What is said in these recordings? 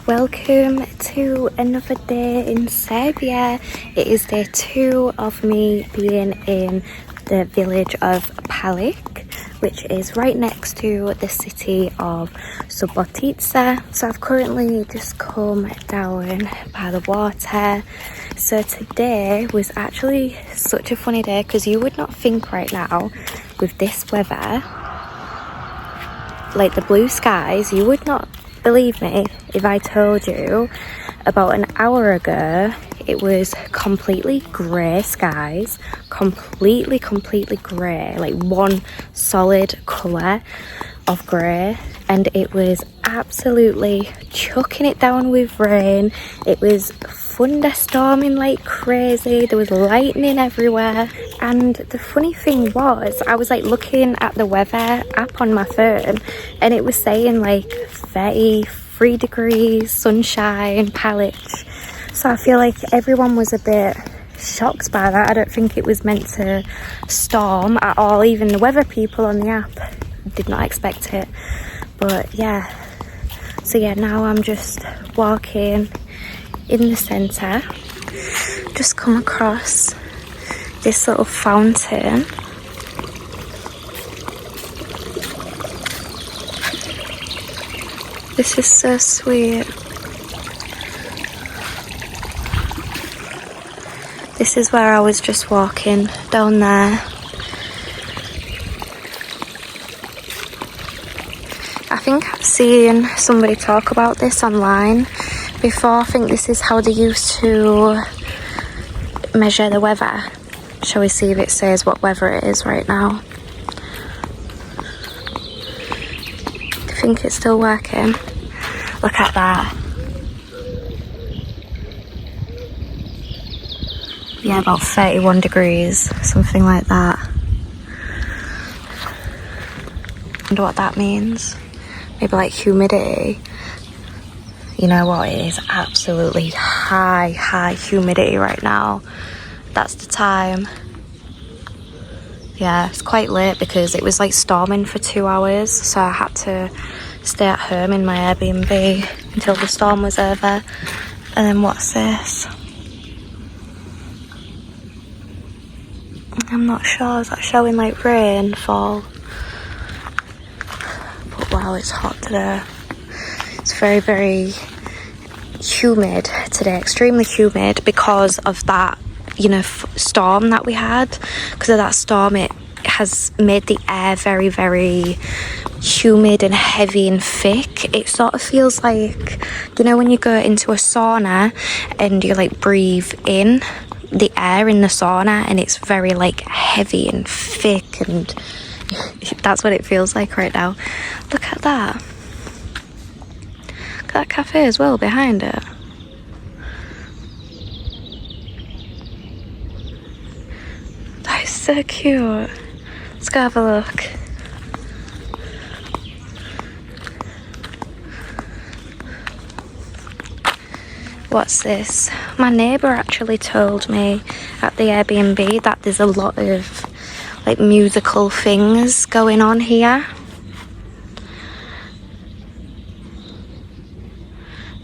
Welcome to another day in Serbia. It is day 2 of me being in the village of Palic, which is right next to the city of Subotica. So I've currently just come down by the water. So today was actually such a funny day because you would not think right now with this weather, like the blue skies, you would not believe me if I told you about an hour ago it was completely grey skies, completely grey, like one solid colour of grey, and it was absolutely chucking it down with rain. It was thunderstorming like crazy, there was lightning everywhere. And the funny thing was, I was like looking at the weather app on my phone and it was saying like 33 degrees, sunshine, Palić. So I feel like everyone was a bit shocked by that. I don't think it was meant to storm at all. Even the weather people on the app did not expect it. But yeah, so yeah, now I'm just walking in the centre. Just come across this little fountain. This is so sweet. This is where I was just walking down there. I think I've seen somebody talk about this online before. I think this is how they used to measure the weather. Shall we see if it says what weather it is right now? I think it's still working. Look at that. Yeah, about 31 degrees, something like that. Wonder what that means. Maybe like humidity. You know what, it is absolutely high humidity right now. That's the time. Yeah, it's quite late because it was like storming for 2 hours, so I had to stay at home in my Airbnb until the storm was over. And then what's this? I'm not sure, is that showing like rainfall? But wow, it's hot today. It's very humid today, extremely humid because of that, you know, storm that we had. Because of that storm, it has made the air very humid and heavy and thick. It sort of feels like, you know, when you go into a sauna and you like breathe in the air in the sauna and it's very like heavy and thick, and that's what it feels like right now. Look at that. Look at that cafe as well behind it. That is so cute. Let's go have a look. What's this? My neighbour actually told me at the Airbnb that there's a lot of like musical things going on here.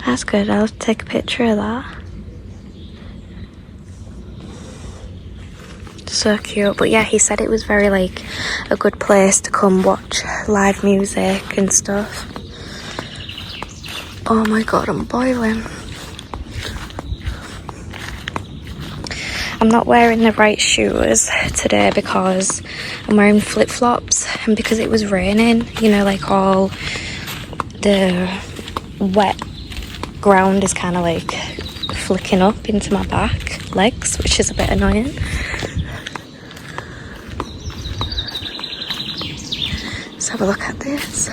That's good, I'll take a picture of that. So cute. But yeah, he said it was very like a good place to come watch live music and stuff. Oh my god, I'm boiling. I'm not wearing the right shoes today because I'm wearing flip-flops, and because it was raining, you know, like all the wet ground is kind of like flicking up into my back legs, which is a bit annoying. Let's have a look at this.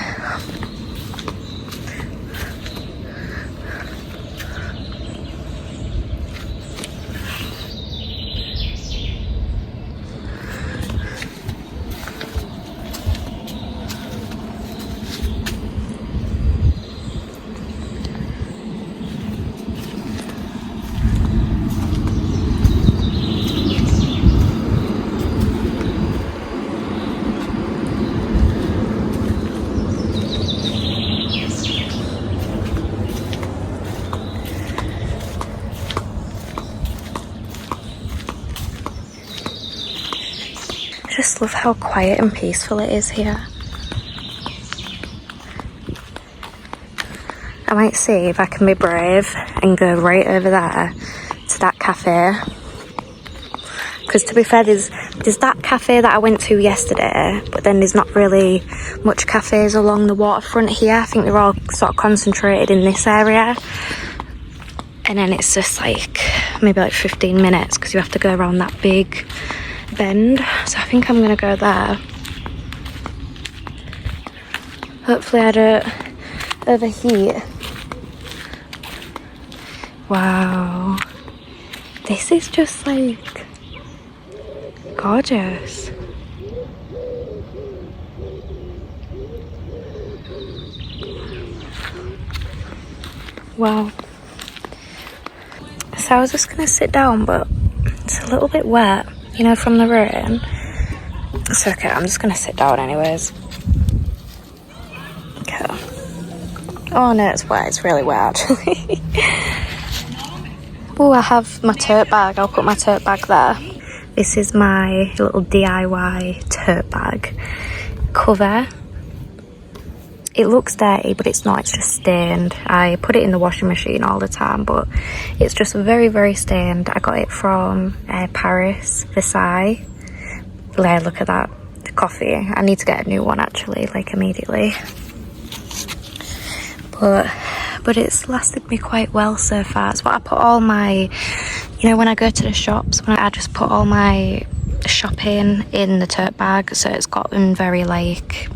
just love how quiet and peaceful it is here. I might see if I can be brave and go right over there to that cafe. Because to be fair, there's that cafe that I went to yesterday, but then there's not really much cafes along the waterfront here. I think they're all sort of concentrated in this area. And then it's just like maybe like 15 minutes because you have to go around that big bend. So I think I'm gonna go there. Hopefully I don't overheat. Wow, this is just like gorgeous. Wow. So I was just gonna sit down, but it's a little bit wet, you know, from the rain. It's okay, I'm just gonna sit down anyways. Okay. Oh no, it's wet, it's really wet actually. Oh, I have my tote bag. I'll put my tote bag there. This is my little DIY tote bag cover. It looks dirty, but it's not. It's just stained. I put it in the washing machine all the time, but it's just very, very stained. I got it from Paris, Versailles. Yeah, look at that. The coffee. I need to get a new one actually, like immediately. But it's lasted me quite well so far. It's what I put all my, you know, when I go to the shops, when I just put all my shopping in the tote bag, so it's gotten very like,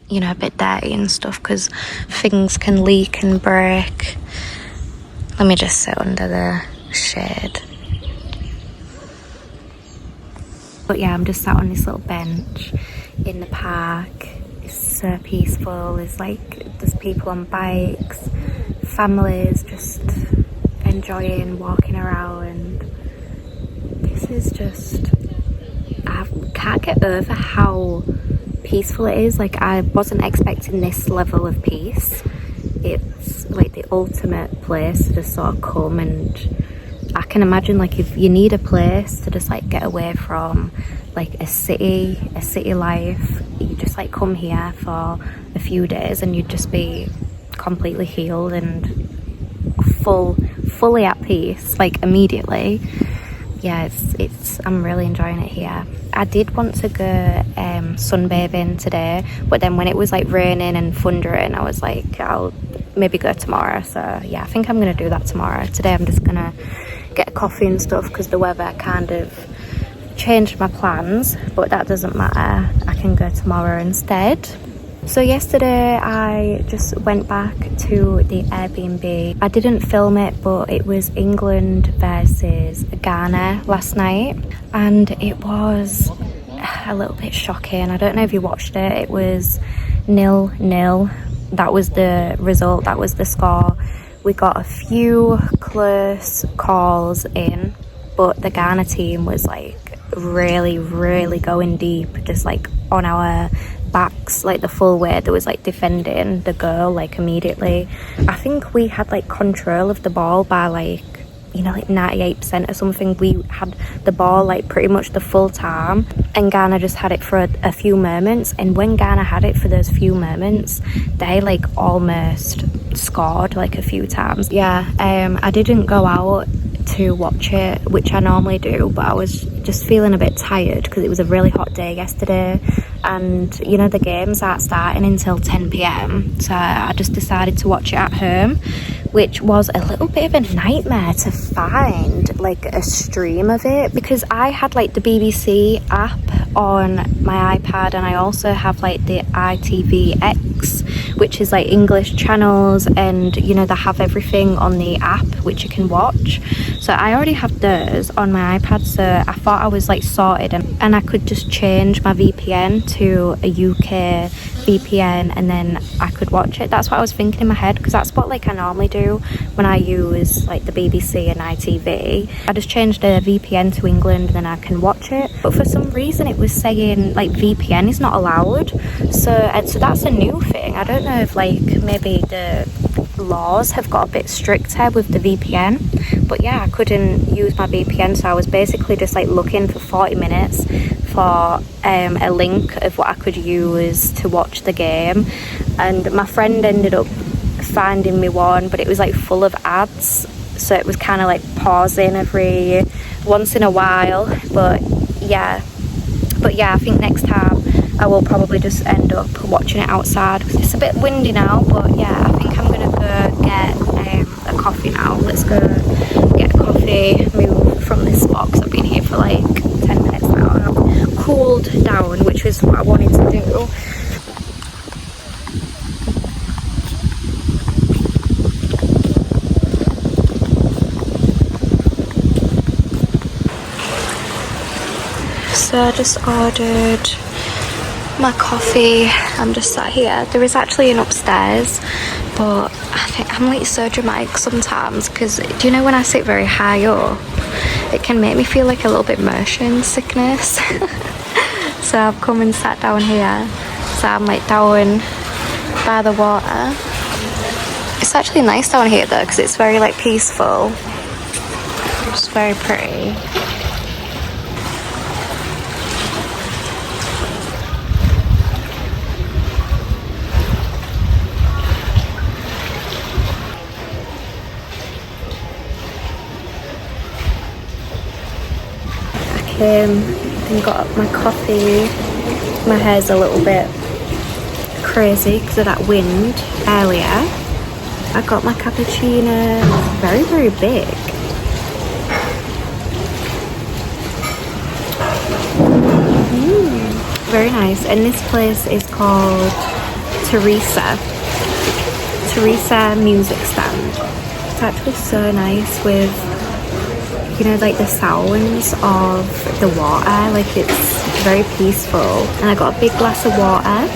you know, a bit dirty and stuff because things can leak and break. Let me just sit under the shade. But yeah, I'm just sat on this little bench in the park. It's so peaceful. There's people on bikes, families just enjoying walking around. This is just, I can't get over how peaceful it is. Like, I wasn't expecting this level of peace. It's like the ultimate place to just sort of come, and I can imagine like if you need a place to just like get away from like a city life, you just like come here for a few days and you'd just be completely healed and fully at peace, like immediately. Yeah, it's I'm really enjoying it here. I did want to go sunbathing today, but then when it was like raining and thundering, I was like, I'll maybe go tomorrow. So yeah, I think I'm gonna do that tomorrow. Today I'm just gonna get a coffee and stuff because the weather kind of changed my plans, but that doesn't matter. I can go tomorrow instead. So yesterday I just went back to the Airbnb. I didn't film it, but it was England versus Ghana last night, and it was a little bit shocking. I don't know if you watched it. It was 0-0. That was the result, that was the score. We got a few close calls in, but the Ghana team was like really going deep, just like on our backs like the full way. There was like defending the goal like immediately. I think we had like control of the ball by like, you know, like 98% or something. We had the ball like pretty much the full time, and Ghana just had it for a few moments. And when Ghana had it for those few moments, they like almost scored like a few times. Yeah, I didn't go out to watch it, which I normally do, but I was just feeling a bit tired because it was a really hot day yesterday, and you know the games aren't starting until 10 p.m, so I just decided to watch it at home, which was a little bit of a nightmare to find like a stream of it, because I had like the BBC app on my iPad, and I also have like the ITVX, which is like English channels, and you know they have everything on the app which you can watch. So I already have those on my iPad, so I thought I was like sorted, and I could just change my VPN to a UK VPN and then I could watch it. That's what I was thinking in my head, because that's what like I normally do when I use like the BBC and ITV. I just changed the VPN to England and then I can watch it, but for some reason it was saying like VPN is not allowed. So that's a new thing. I don't know if like maybe the laws have got a bit stricter with the VPN, but yeah, I couldn't use my VPN, so I was basically just like looking for 40 minutes for a link of what I could use to watch the game, and my friend ended up finding me one, but it was like full of ads, so it was kind of like pausing every once in a while. But yeah, I think next time I will probably just end up watching it outside because it's a bit windy now. But yeah, I think I'm gonna go get a coffee now. Let's go get a coffee, move from this spot because I've been here for like 10 minutes now and I've cooled down, which is what I wanted to do. So I just ordered my coffee. I'm just sat here. There is actually an upstairs, but I think I'm like so dramatic sometimes because do you know when I sit very high up, it can make me feel like a little bit motion sickness. So I've come and sat down here. So I'm like down by the water. It's actually nice down here though because it's very like peaceful. It's very pretty. And got my coffee. My hair's a little bit crazy because of that wind earlier. I got my cappuccino. Very, very big. Very nice. And this place is called Teresa Music Stand. It's actually so nice with, you know, like the sounds of the water, like it's very peaceful. And I got a big glass of water.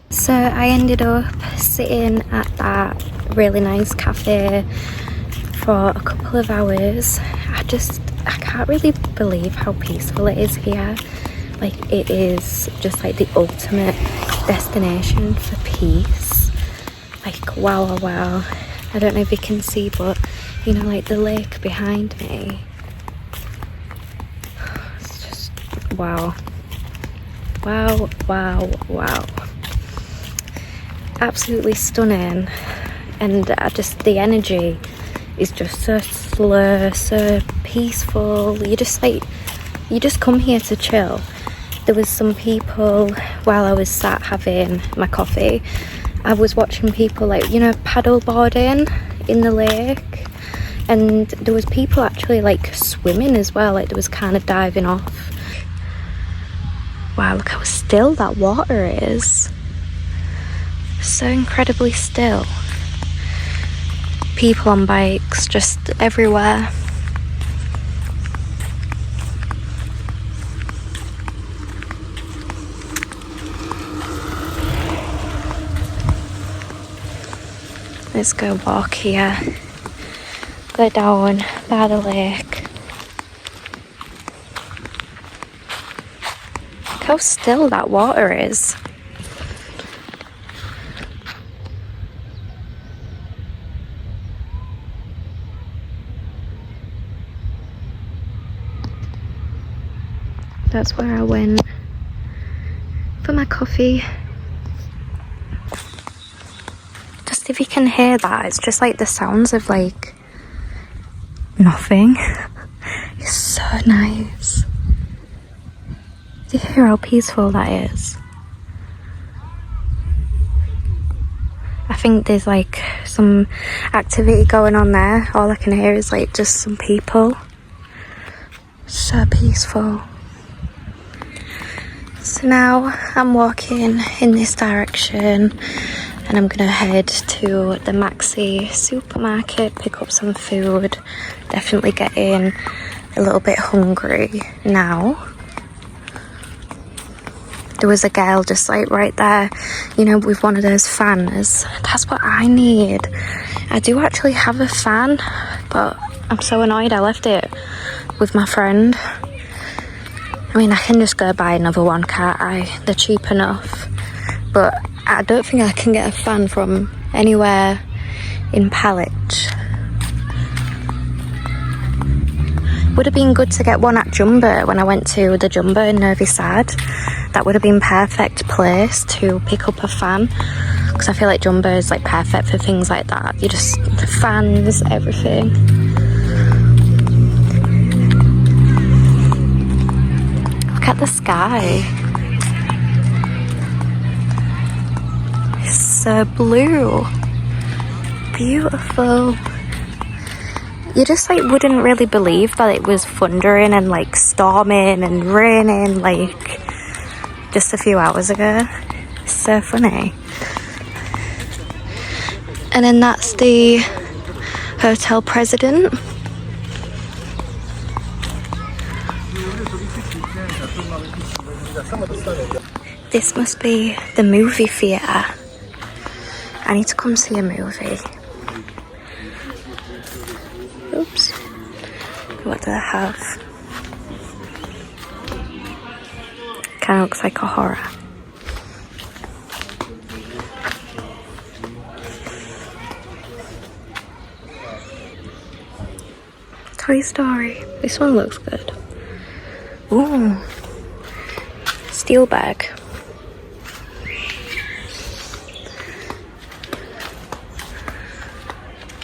So I ended up sitting at that really nice cafe for a couple of hours. I can't really believe how peaceful it is here. Like it is just like the ultimate destination for peace. Like wow. I don't know if you can see, but you know, like the lake behind me. It's just wow. Absolutely stunning. And the energy is just so slow, so peaceful. You just come here to chill. There was some people while I was sat having my coffee, I was watching people like, you know, paddle boarding in the lake, and there was people actually like swimming as well, like there was kind of diving off. Wow, look how still that water is. So incredibly still. People on bikes just everywhere. Let's go walk here. Go down by the lake. Look how still that water is. That's where I went for my coffee. Just if you can hear that, it's just like the sounds of like nothing. It's so nice. Do you hear how peaceful that is? I think there's like some activity going on there. All I can hear is like just some people. So peaceful. So now I'm walking in this direction and I'm gonna head to the Maxi supermarket, pick up some food. Definitely getting a little bit hungry now. There was a girl just like right there, you know, with one of those fans. That's what I need. I do actually have a fan, but I'm so annoyed I left it with my friend. I mean, I can just go buy another one, can't I? They're cheap enough. But I don't think I can get a fan from anywhere in Palić. Would have been good to get one at Jumbo when I went to the Jumbo in Novi Sad. That would have been perfect place to pick up a fan, because I feel like Jumbo is like perfect for things like that. You just, fans, everything. Look at the sky. It's so blue. Beautiful. You just like wouldn't really believe that it was thundering and like storming and raining like just a few hours ago. It's so funny. And then that's the hotel president. This must be the movie theatre. I need to come see a movie. Oops. What do I have? Kind of looks like a horror. Toy Story. This one looks good. Ooh. Steel bag.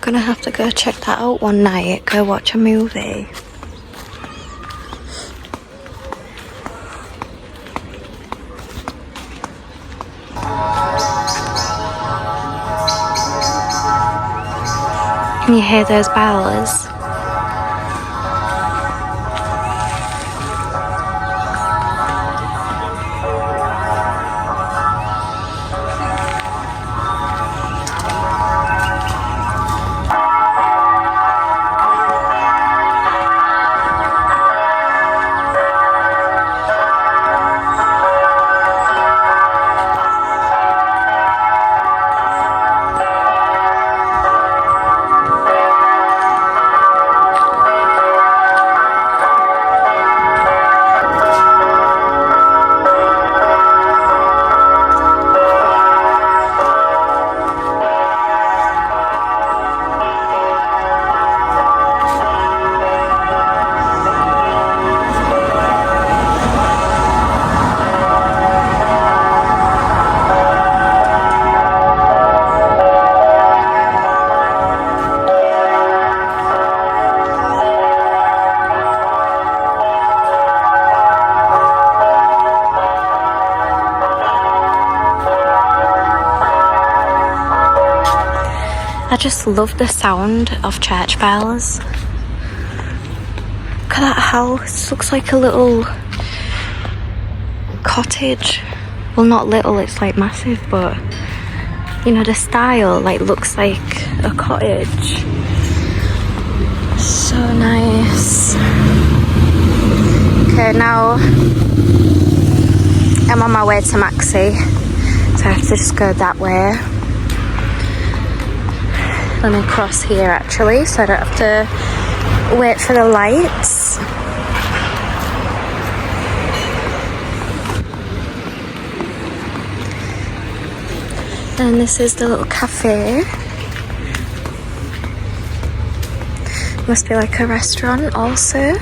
Gonna have to go check that out one night, go watch a movie. Can you hear those bells? I just love the sound of church bells. Look at that house. Looks like a little cottage. Well, not little, it's like massive, but you know, the style like looks like a cottage. So nice. Okay, now I'm on my way to Maxi, so I have to just go that way. Let me cross here actually, so I don't have to wait for the lights. And this is the little cafe. Must be like a restaurant also.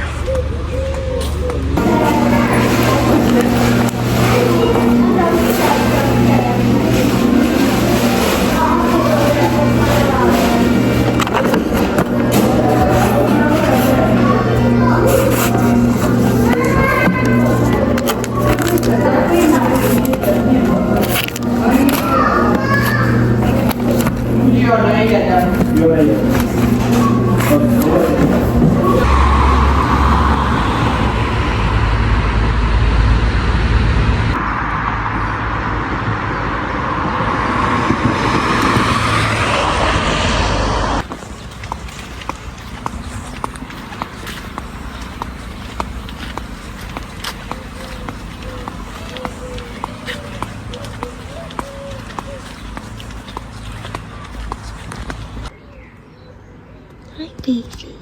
Hi, baby.